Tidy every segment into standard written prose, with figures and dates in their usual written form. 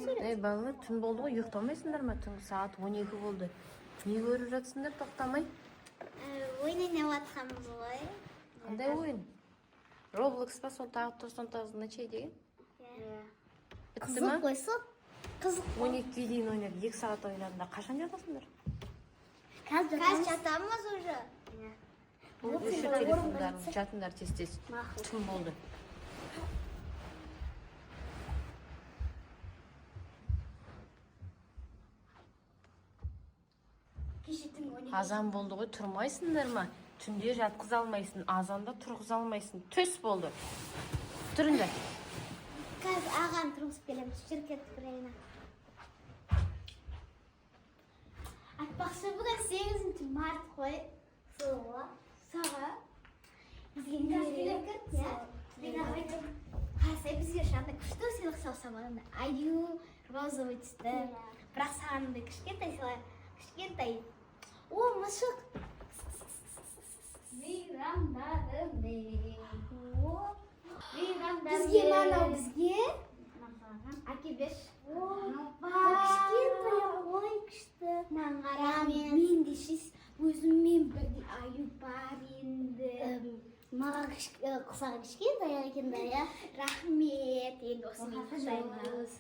Ey ballar, tün boldu ғой, ұйықтамайсыңдар ма? Түнгі сағат 12 болды. Не көріп жатсыңдар, тоқтамай? Ойын ойнап жатқанбыз ғой. Қандай ойын? Roblox па, сол тағы тосын нечей деген? Бітті ма? Қызық қойсық. Қызық. 12-ге дейін ойнап, 2 сағат ойнадыңдар. Қашан жатасыңдар? Қазір жатамыз уже. Өшір телефондарын, жатыңдар тез-тез. Түн болды. Азан болды ғой, тұрмайсыңдар ма? Түнде жатқыза алмайсың, азанда тұрғыза алмайсың. Төс болды. Тұрыңдар. Қазір ағам тұрғызып келеміз, шіркет Украина. Айтпақшы, бүгін 8 март қой. Соға. Бізге не керек? Қарасай, бізге шағында күшті сыйлық салсам адамда. Аю, розовый түсті. Бірақ сағанымда кішкентай. О, мысық. Мейрамдарым мен. Бізге манау бізге. Әке беш. Кішкентай ой күшті. Мен дешіз өзіммен бірде аю бар енді. Маған құсағы кішкентай екенді, я. Рахмет, енді осымен құшаймыз.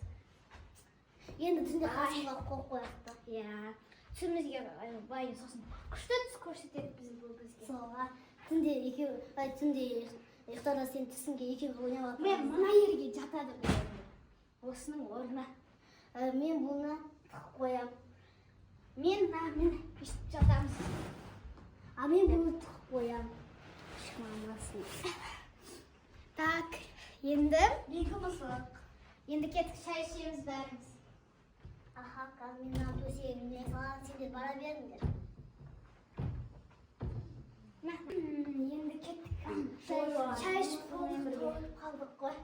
Енді түнде қасымға қол қояқты. Я. Түсімізге байын сосын күшті түс көрсетеді біз бұл бізге. Соға. Түнде ұйықтарда сен түсінге екеуі ойнап атыр. Мен мына ерге жатады бұл. Осының орнына. Мен бұлына қоям. Мен үштіп жатамыз. Мен бұлы қоям. Шықмамасын. Так, енді екі мысық. Енді кеттік шай ішеміз бәріміз. Аха, қазір мен төсегімде салған сендер бара беріңдер. Енді кеттік. Шай ішіп қалдық қой.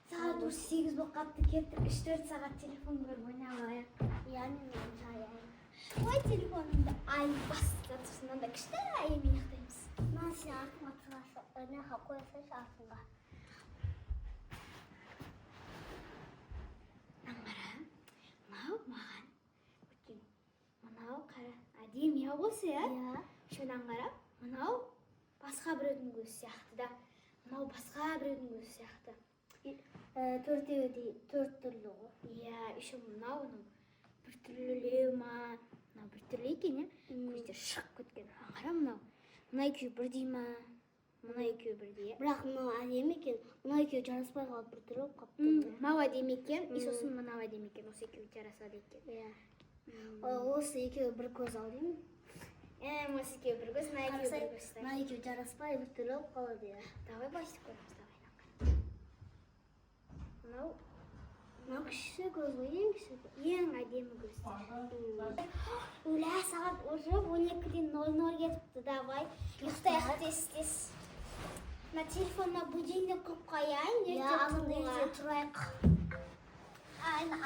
Сағат 8 болып қапты, кеттік. 3-4 сағат телефон көріп ойнап алайық. Мен шай айым. Ой, телефонымды айым басып жатырсың, онда күшті айымен ұйықтаймыз. Мен сен артыма тұрғасы, ойнаға қойсайшы артынға. Маған өткен мынау қара әдемі осы, иә? Шөнен қарап, мынау басқа біреудің көзі сияқты да, мынау басқа біреудің көзі сияқты. Төртеуі де төрт түрлі ғой. Иә, еще мынауының бір түрлілеу ма, мынау бір түрлі екен, иә? Көздер шығып кеткен. Қара мынау, мына екеуі бірдей ма, мына екеуі бірдей, иә? Бірақ мынау әдемі екен, мына екеуі жараспай қалып бір түрлі болып қапты. Мынау әдемі екен, сосын мынау әдемі екен, осы екеуі жарасады екен. Осы екеуі бір көз ал деймін. Осы екеуі бір көз, мына екеуі бір көз. Мына екеуі жараспай бір түрлі болып қалады, иә? Давай басып көреміз, давай. Мынау кіші көз ғой, ең кіші көз. Ең әдемі көз. Өлә сағат уже 12-ден 00 кетіпті, давай. Ұйықтайық тез-тез. Мына телефонына будильник қойып қояйын, ертең тұрғыға. Тұрайық.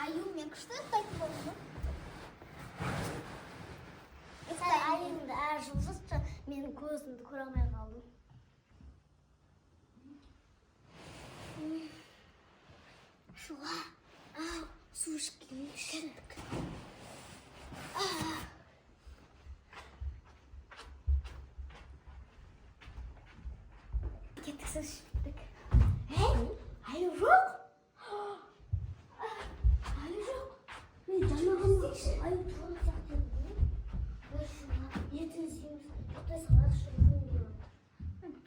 Аю мен күшті ұйықтайтын болдым. Айымды әр жылжызшы, менің көзімді көре алмай қалдым. Шуға, су ішкелейік кеттік. Кеттік сіз ішттік. Аю жоқ? Аю жоқ. Мен жанағымды аю тұрған сияқты едім. Ертең сен ұйықтай салар шығын.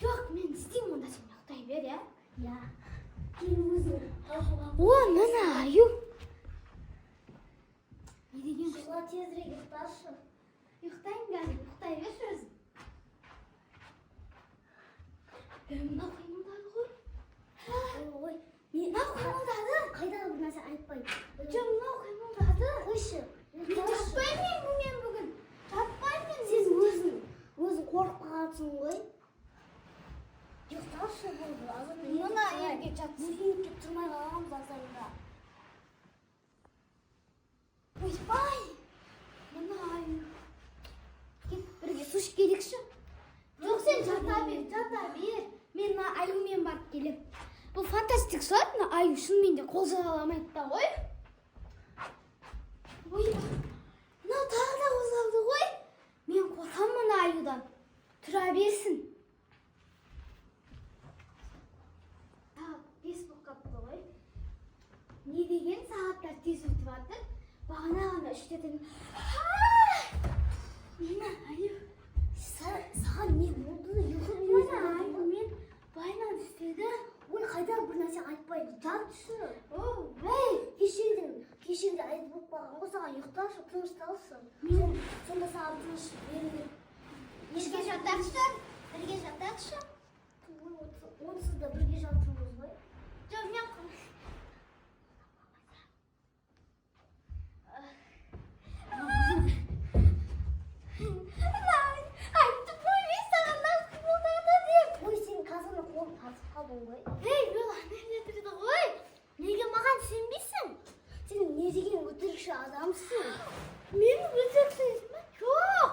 Жоқ, мен істеймін онда сен ұйықтай бер, иә? Иә. О, мына аю. Не деген шыла тезірек ұйықташы. Ұйықтайын бәрі, ұйықтай берші өзің. Мына қимылдады ғой. Ой, мына қимылдады. Қайда бұл нәрсе айтпайды. Жоқ, мына қимылдады. Қойшы. Жатпаймын мен бүгін. Жатпаймын. Сен өзің қорқып қалыпсың ғой. Ұйықташы болды. Мына ерге жатсын. Будильникке тұрмай қалғанбыз азайында. Ойбай! Мына аю. Кет, бірге су ішіп келейікші. Жоқ, сен жата бер. Мен мына аюмен барып келем. Бұл фантастик сұлат, мына аю шынымен де қол жала алмайды да ғой. не деген сағаттар тез өтіп жатыр. Бағана ғана үштедім. Мина, аю. Саған не болды? Мен байланыстырды. Ой, қайда бір нәрсе айтпайды. Жат түсі. Ой, кешегіде айтып болып қалған ғой, саған ұйықташы, тынышталшы. Сонда саған тыныш беріледі. Бірге жатақшы. Онсыз да бірге жатырмыз ғой. Жоқ, мен айтып қой, мен саған нақты болады деп. Ой, сен қазір қолын тартып қалдың ғой. Ей, мен анам жетірді ғой. Неге маған сенбейсің? Сен не деген өтірікші адамсың? Мен өтіріксіз ме? Жоқ.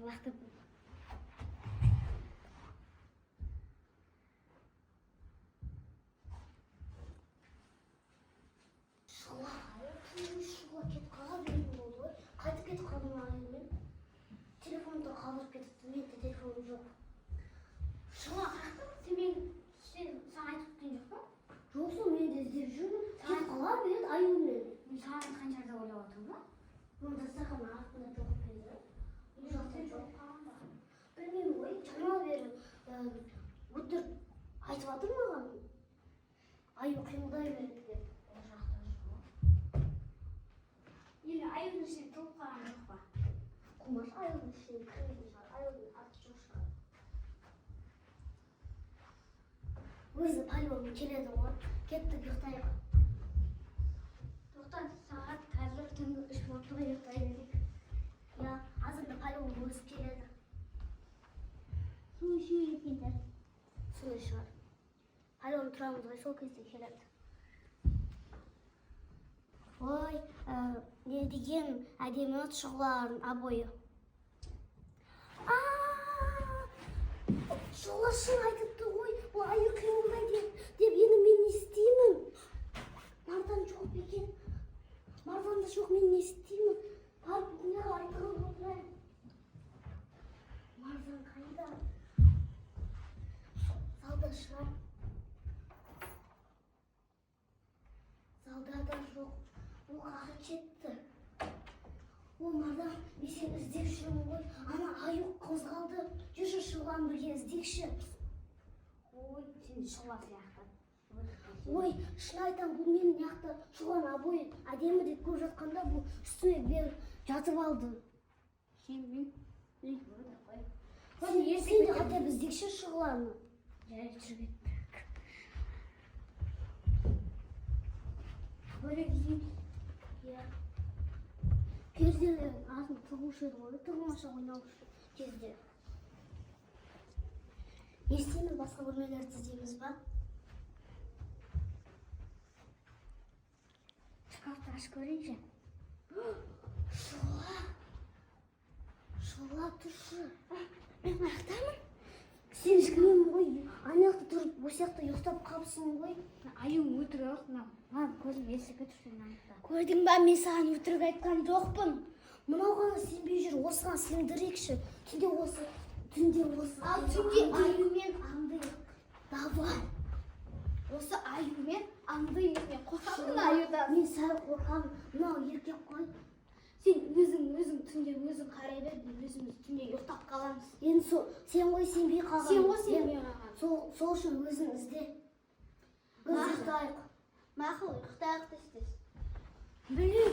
Вақты шуға кетіп қала берген болды ғой. Қайтып кетіп қалдым айымен. Телефонды қалдырып кетіпті, менде телефоным жоқ. Шуға қарақтым, сен саған айтып кеткен жоқ па? Жоқсың, мен де іздеп жүрмін. Кетіп қала береді айымен. Мен саған айтқан жерде ойлап отырмын ба? Онда саған артында жоқ берді. Білмеймін ғой, жаңа бері өтірік айтып жатыр маған. Аю қимылдай береді деп. Ол жақта жоқ. Енді аюдың ішіне толып қалған жоқ па? Құмаш аюдың ішіне кірмейтін шығар, аюдың аты жоқ шығар. Өзі по-любому келеді ғой. Кеттік ұйықтайық. Тоқта, сағат қазір түнгі 3 болды ғой, ұйықтай берейік. Я азырда по-любому өсіп келеді. Су ішу екендер. Солай шығар. По-любому тұрамыз ғой, сол кезде келеді. Ой, не деген әдемі шұғыларын обойы. Шұғылар шын айтыпты ғой, бұл аю қимылдайды деп енді мен не істеймін? Мардан жоқ бекен. Мардан да жоқ, мен не істеймін? Барып бұғынаға айтылып отырайын. Мардан қайда? Залда шығар. Залда да жоқ. Ол қағып кетті. Ол Мардан, мен сені іздеп жүрмін ғой. Ана аю қозғалды. Жүрші шұғылан бірге іздекші. Ой, сен шұғыла сияқты. Ой, шын айтам, бұл менің яқты шұғылан обой әдемі деп көріп жатқанда бұл үстіме беріп жатып алды. Сен де қате біздекші шұғыланы. Жарайды, жүріп еттік. Бөлек дейін. Перделерін асын тұғушы еді ғой, тұғымаша ойнаушы кезде. Не істейміз, басқа бөлмелерді іздейміз ба? Шкафты ашып көрейінші. Шұғыла тұршы. Мен аяқтамын. Сен ішкімем ғой. Анаяқты тұрып, осияқты ұйықтап қалыпсың ғой. Аюң өтірік. Маған көзім есігі тұрсын анықта. Көрдің ба, мен саған өтірік айтқан жоқпын. Мынау ғана сенбей жүр, осыған сендірекші. Түнде осы. Ал түнде аюмен аңдайық. Давай. Осы аюмен аңдайық. Мен қорқамын аюдан. Мен сәл қорқамын. Мынау еркек қой. Сен өзің түнде өзің қарай бер, өзіміз түнде ұйықтап қаламыз. Енді сен ғой сенбей қалған. Сен ғой сенбей қалған. Сол үшін өзің ізде. Біз ұйықтайық. Мақыл, ұйықтайық дестес. Білем.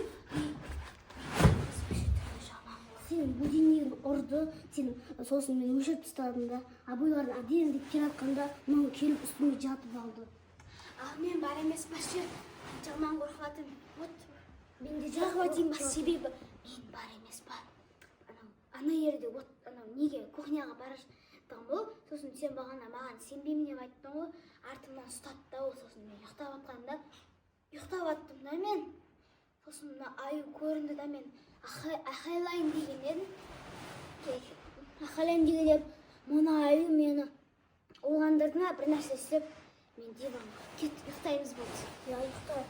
Сен бөденегін ұрды, сен сосын мен өшіріп тастадым да. Абайлардың әдемі деп келе жатқанда, мынау келіп үстіме жатып алды. Ал мен бар емес башы. Жаман қорқатым. Мен де жақватайын ба, себебі мен бар емес бар. Ана ерде неге кухняға бара жаттым ғой. Сосын сен бағана маған сенбеймін деп айттың ғой. Артымнан ұстатты да ол, сосын мен ұйықтап жатқанда ұйықтап жаттым да мен. Сосын аю көрінді да мен ақайлайын деген едім. Ақайлайын деген едім. Мұны аю мені оғандырды ма, бір нәрсе істеп, мен диванға кеттік, ұйықтаймыз болды. Я ұйықтайық.